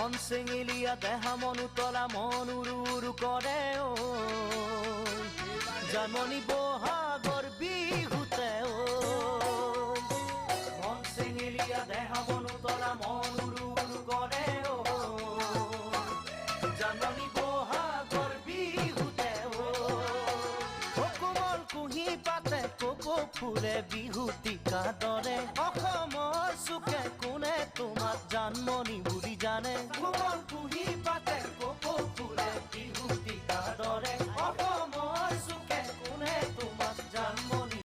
মন চেঙেলীয়া দেহা মন উতলা মন উৰু উৰু কৰে ঐ জাননী বহাগৰ বিহুতে ঐ মন চেঙেলীয়া দেহা মন উতলা মন উৰু উৰু কৰে ঐ জাননী বহাগৰ বিহুতে ঐ কোমল কুঁহি পাতে কপৌ ফুলে বিহুতিকা দৰে অসমৰ চুকে কোনে তোমাক জানমণি বুলি জানে কোমল কুঁহি পাতে